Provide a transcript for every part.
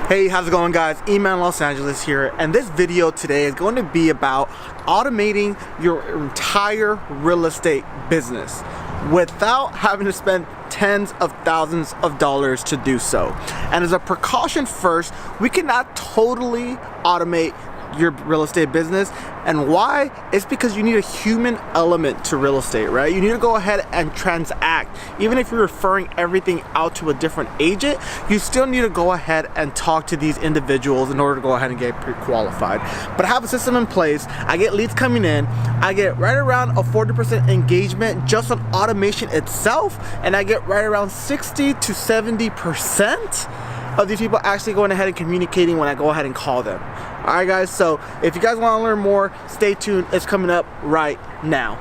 Hey, how's it going, guys? E-Man Los Angeles here, and this video today is going to be about automating your entire real estate business without having to spend tens of thousands of dollars to do so. And as a precaution first, we cannot totally automate your real estate business. And why? It's because you need a human element to real estate, right? You need to go ahead and transact. Even if you're referring everything out to a different agent, you still need to go ahead and talk to these individuals in order to go ahead and get pre-qualified. But I have a system in place. I get leads coming in. I get right around a 40% engagement just on automation itself, and I get right around 60 to 70% of these people actually going ahead and communicating when I go ahead and call them. Alright guys, so if you guys want to learn more, stay tuned. It's coming up right now.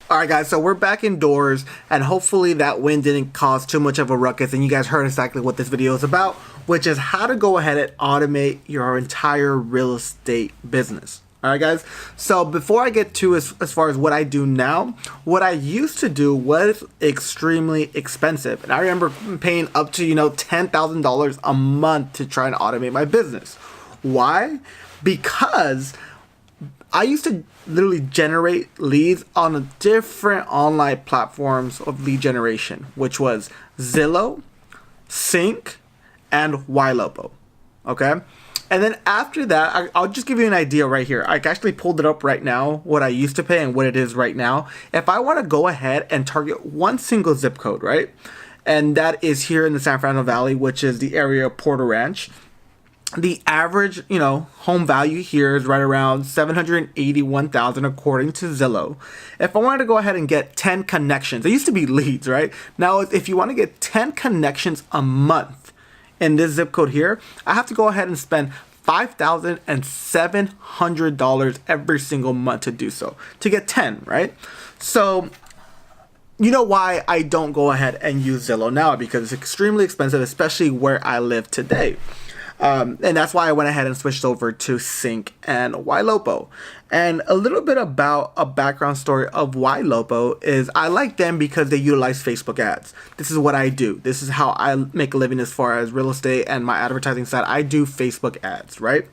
Alright guys, so we're back indoors, and hopefully that wind didn't cause too much of a ruckus and you guys heard exactly what this video is about, which is how to go ahead and automate your entire real estate business. Alright guys, so before I get to as far as what I do now, what I used to do was extremely expensive. And I remember paying up to, $10,000 a month to try and automate my business. Why? Because I used to literally generate leads on different online platforms of lead generation, which was Zillow, Cinc, and Ylopo. Okay? And then after that, I'll just give you an idea right here. I actually pulled it up right now, what I used to pay and what it is right now. If I want to go ahead and target one single zip code, right? And that is here in the San Fernando Valley, which is the area of Porter Ranch. The average, home value here is right around $781,000 according to Zillow. If I wanted to go ahead and get 10 connections, it used to be leads, right? Now, if you want to get 10 connections a month, in this zip code here, I have to go ahead and spend $5,700 every single month to do so, to get 10, right? So, you know why I don't go ahead and use Zillow now? Because it's extremely expensive, especially where I live today. And that's why I went ahead and switched over to Cinc and Ylopo. And a little bit about a background story of Ylopo is I like them because they utilize Facebook ads. This is what I do. This is how I make a living as far as real estate and my advertising side. I do Facebook ads, right?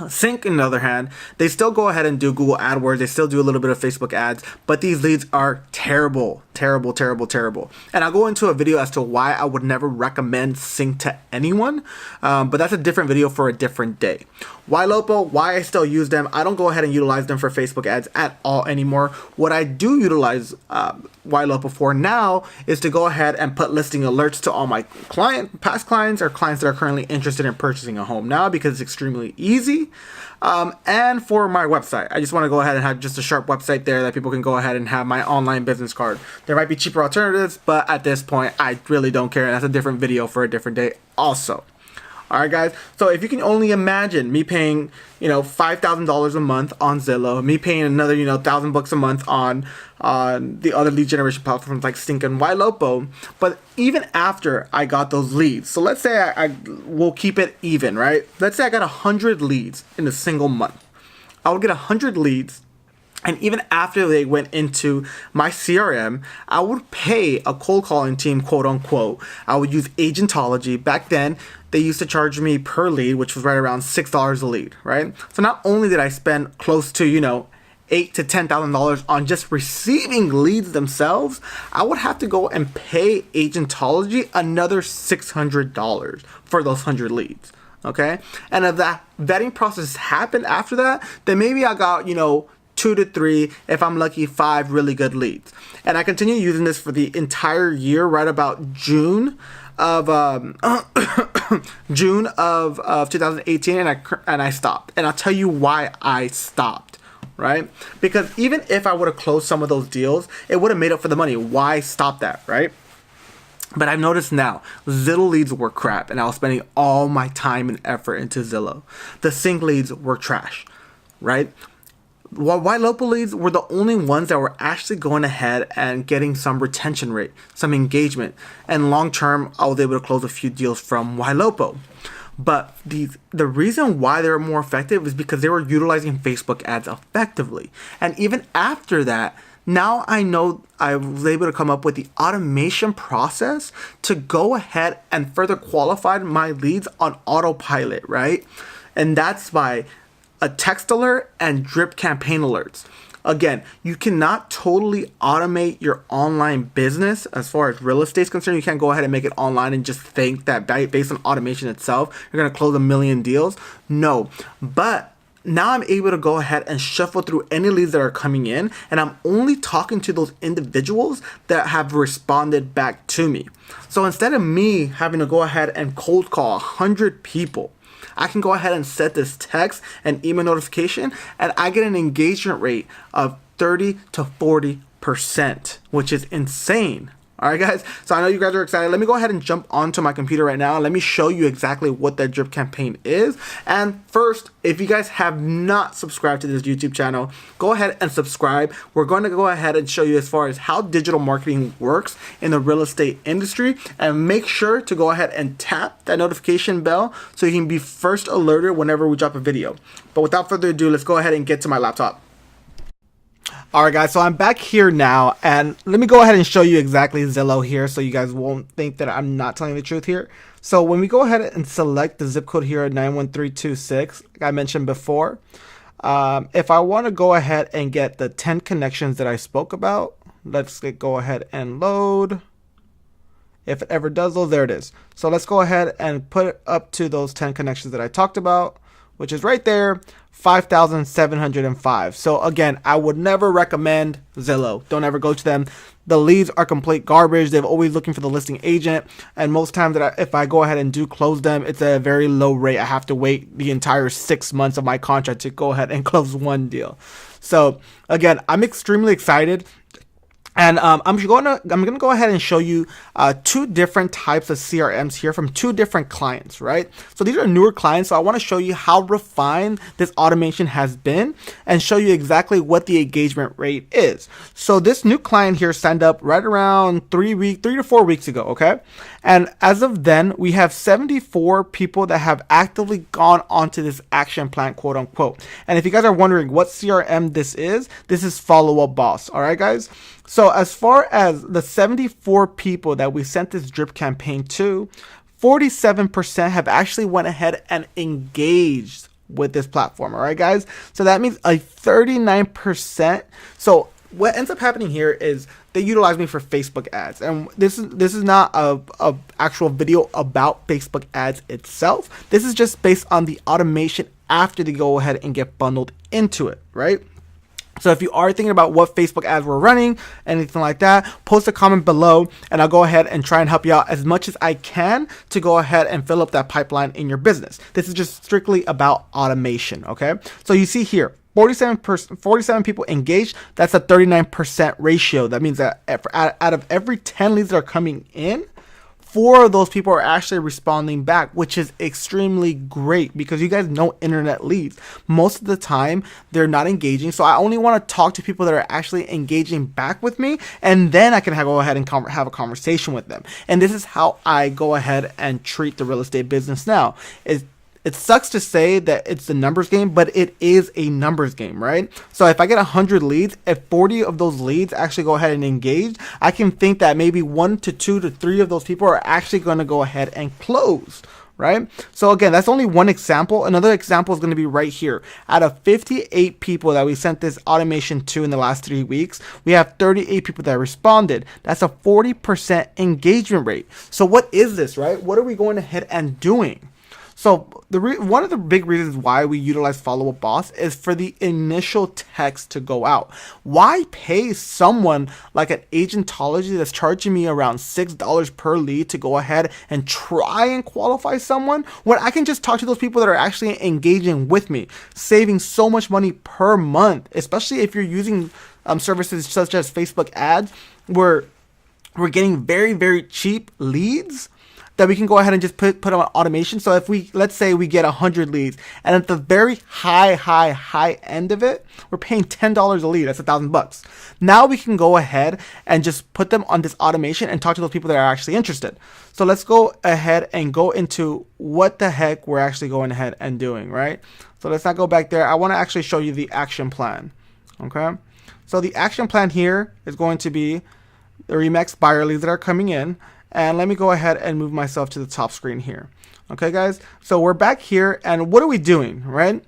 Cinc, on the other hand, they still go ahead and do Google AdWords. They still do a little bit of Facebook ads, but these leads are terrible, terrible, terrible, terrible. And I'll go into a video as to why I would never recommend Cinc to anyone, but that's a different video for a different day. Ylopo, why I still use them, I don't go ahead and utilize them for Facebook ads at all anymore. What I do utilize Ylopo for now is to go ahead and put listing alerts to all my past clients or clients that are currently interested in purchasing a home now, because it's extremely easy. And for my website, I just want to go ahead and have just a sharp website there that people can go ahead and have my online business card. There might be cheaper alternatives, but at this point, I really don't care. And that's a different video for a different day also. Alright guys, so if you can only imagine me paying, $5,000 a month on Zillow, me paying another, $1,000 a month on the other lead generation platforms like Cinc and Ylopo, but even after I got those leads, so let's say I will keep it even, right? Let's say I got 100 leads in a single month. I would get 100 leads. And even after they went into my CRM, I would pay a cold calling team, quote unquote. I would use Agentology. Back then, they used to charge me per lead, which was right around $6 a lead, right? So not only did I spend close to, $8,000 to $10,000 on just receiving leads themselves, I would have to go and pay Agentology another $600 for those 100 leads. Okay? And if that vetting process happened after that, then maybe I got, 2 to 3, if I'm lucky, 5 really good leads. And I continue using this for the entire year, right about June of 2018, and I stopped. And I'll tell you why I stopped, right? Because even if I would have closed some of those deals, it would have made up for the money. Why stop that, right? But I've noticed now, Zillow leads were crap, and I was spending all my time and effort into Zillow. The Cinc leads were trash, right? Ylopo leads were the only ones that were actually going ahead and getting some retention rate, some engagement, and long term I was able to close a few deals from Ylopo. But the reason why they were more effective is because they were utilizing Facebook ads effectively. And even after that, now I know I was able to come up with the automation process to go ahead and further qualify my leads on AutoPilot, right? And that's by a text alert and drip campaign alerts. Again, you cannot totally automate your online business as far as real estate is concerned. You can't go ahead and make it online and just think that based on automation itself, you're going to close a million deals. No, but now I'm able to go ahead and shuffle through any leads that are coming in, and I'm only talking to those individuals that have responded back to me. So instead of me having to go ahead and cold call 100 people, I can go ahead and set this text and email notification, and I get an engagement rate of 30 to 40%, which is insane. All right, guys. So I know you guys are excited. Let me go ahead and jump onto my computer right now. Let me show you exactly what that drip campaign is. And first, if you guys have not subscribed to this YouTube channel, go ahead and subscribe. We're going to go ahead and show you as far as how digital marketing works in the real estate industry. And make sure to go ahead and tap that notification bell so you can be first alerted whenever we drop a video. But without further ado, let's go ahead and get to my laptop. Alright guys, so I'm back here now, and let me go ahead and show you exactly Zillow here so you guys won't think that I'm not telling the truth here. So when we go ahead and select the zip code here at 91326, like I mentioned before, if I want to go ahead and get the 10 connections that I spoke about, let's go ahead and load. If it ever does those, there it is. So let's go ahead and put it up to those 10 connections that I talked about, which is right there, 5,705. So again, I would never recommend Zillow. Don't ever go to them. The leads are complete garbage. They're always looking for the listing agent. And most times that if I go ahead and do close them, it's a very low rate. I have to wait the entire 6 months of my contract to go ahead and close one deal. So again, I'm extremely excited. And I'm gonna go ahead and show you two different types of CRMs here from two different clients, right? So these are newer clients, so I want to show you how refined this automation has been and show you exactly what the engagement rate is. So this new client here signed up right around 3 to 4 weeks ago, okay? And as of then, we have 74 people that have actively gone onto this action plan, quote unquote. And if you guys are wondering what CRM this is Follow Up Boss, all right, guys? So as far as the 74 people that we sent this drip campaign to, 47% have actually went ahead and engaged with this platform. All right, guys. So that means a 39%. So what ends up happening here is they utilize me for Facebook ads, and this is not a actual video about Facebook ads itself. This is just based on the automation after they go ahead and get bundled into it, right? So if you are thinking about what Facebook ads we're running, anything like that, post a comment below and I'll go ahead and try and help you out as much as I can to go ahead and fill up that pipeline in your business. This is just strictly about automation, okay? So you see here, 47 people engaged. That's a 39% ratio. That means that out of every 10 leads that are coming in, 4 of those people are actually responding back, which is extremely great because you guys know internet leads. Most of the time, they're not engaging. So I only want to talk to people that are actually engaging back with me, and then I can go ahead and have a conversation with them. And this is how I go ahead and treat the real estate business now. It sucks to say that it's the numbers game, but it is a numbers game, right? So if I get 100 leads, if 40 of those leads actually go ahead and engage, I can think that maybe 1 to 2 to 3 of those people are actually going to go ahead and close, right? So again, that's only one example. Another example is going to be right here. Out of 58 people that we sent this automation to in the last 3 weeks, we have 38 people that responded. That's a 40% engagement rate. So what is this, right? What are we going ahead and doing? So one of the big reasons why we utilize Follow Up Boss is for the initial text to go out. Why pay someone like an Agentology that's charging me around $6 per lead to go ahead and try and qualify someone when I can just talk to those people that are actually engaging with me, saving so much money per month, especially if you're using services such as Facebook ads, where we're getting very, very cheap leads that we can go ahead and just put on automation. So if let's say we get 100 leads, and at the very high end of it, we're paying $10 a lead. That's $1,000. Now we can go ahead and just put them on this automation and talk to those people that are actually interested. So let's go ahead and go into what the heck we're actually going ahead and doing, right? So let's not go back there. I want to actually show you the action plan. Okay. So the action plan here is going to be the Remax buyer leads that are coming in. And let me go ahead and move myself to the top screen here. Okay, guys. So we're back here, and what are we doing, right?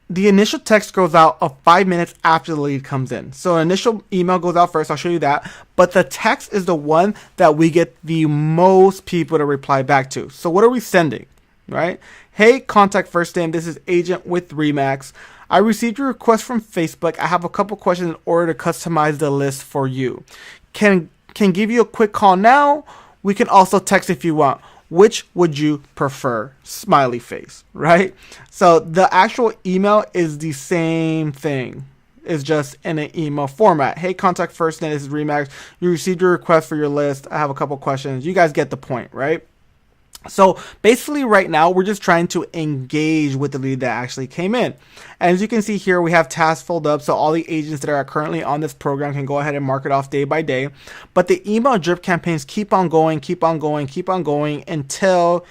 The initial text goes out of 5 minutes after the lead comes in. So an initial email goes out first. I'll show you that. But the text is the one that we get the most people to reply back to. So what are we sending, right? Hey, contact first name. This is Agent with Remax. I received your request from Facebook. I have a couple questions in order to customize the list for you. Can give you a quick call now. We can also text if you want. Which would you prefer? Smiley face, right? So the actual email is the same thing. It's just in an email format. Hey, contact first name. This is Remax. You received your request for your list. I have a couple questions. You guys get the point, right? So basically right now we're just trying to engage with the lead that actually came in. And as you can see here, we have tasks filled up. So all the agents that are currently on this program can go ahead and mark it off day by day. But the email drip campaigns keep on going until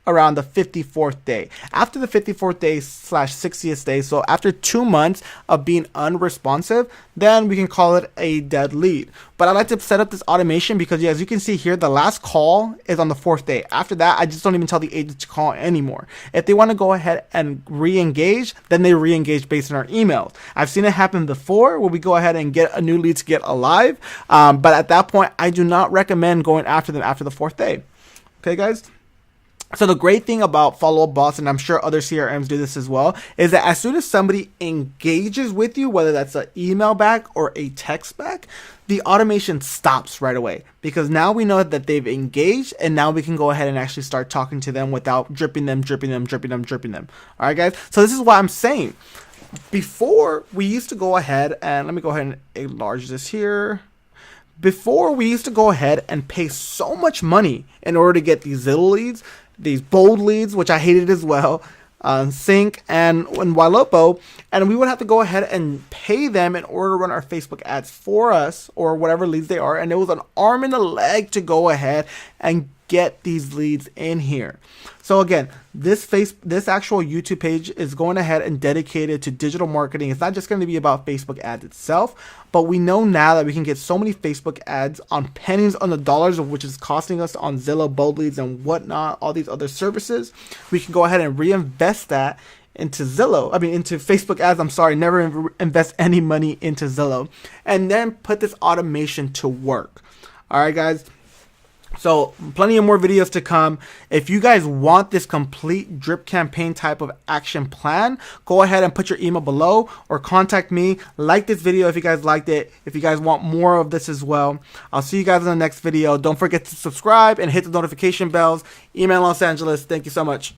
around the 54th day. After the 54th day / 60th day, so after 2 months of being unresponsive, then we can call it a dead lead. But I like to set up this automation because, yeah, as you can see here, the last call is on the 4th day. After that, I just don't even tell the agent to call anymore. If they want to go ahead and re-engage, then they re-engage based on our emails. I've seen it happen before where we go ahead and get a new lead to get alive. But at that point, I do not recommend going after them after the 4th day. Okay, guys? So the great thing about follow-up bots, and I'm sure other CRMs do this as well, is that as soon as somebody engages with you, whether that's an email back or a text back, the automation stops right away because now we know that they've engaged, and now we can go ahead and actually start talking to them without dripping them. All right, guys. So this is what I'm saying. Before we used to go ahead and let me go ahead and enlarge this here. Before we used to go ahead and pay so much money in order to get these Zillow leads, these Boldleads, which I hated as well, Cinc and Ylopo, and we would have to go ahead and pay them in order to run our Facebook ads for us or whatever leads they are, and it was an arm and a leg to go ahead and get these leads in here. So again, this actual YouTube page is going ahead and dedicated to digital marketing. It's not just going to be about Facebook ads itself, but we know now that we can get so many Facebook ads on pennies on the dollars, of which is costing us on Zillow, Boldleads, and whatnot, all these other services. We can go ahead and reinvest that into into Facebook ads. Never invest any money into Zillow, and then put this automation to work. All right, guys. So plenty of more videos to come. If you guys want this complete drip campaign type of action plan, go ahead and put your email below or contact me. Like this video if you guys liked it. If you guys want more of this as well. I'll see you guys in the next video. Don't forget to subscribe and hit the notification bells. Email Los Angeles. Thank you so much.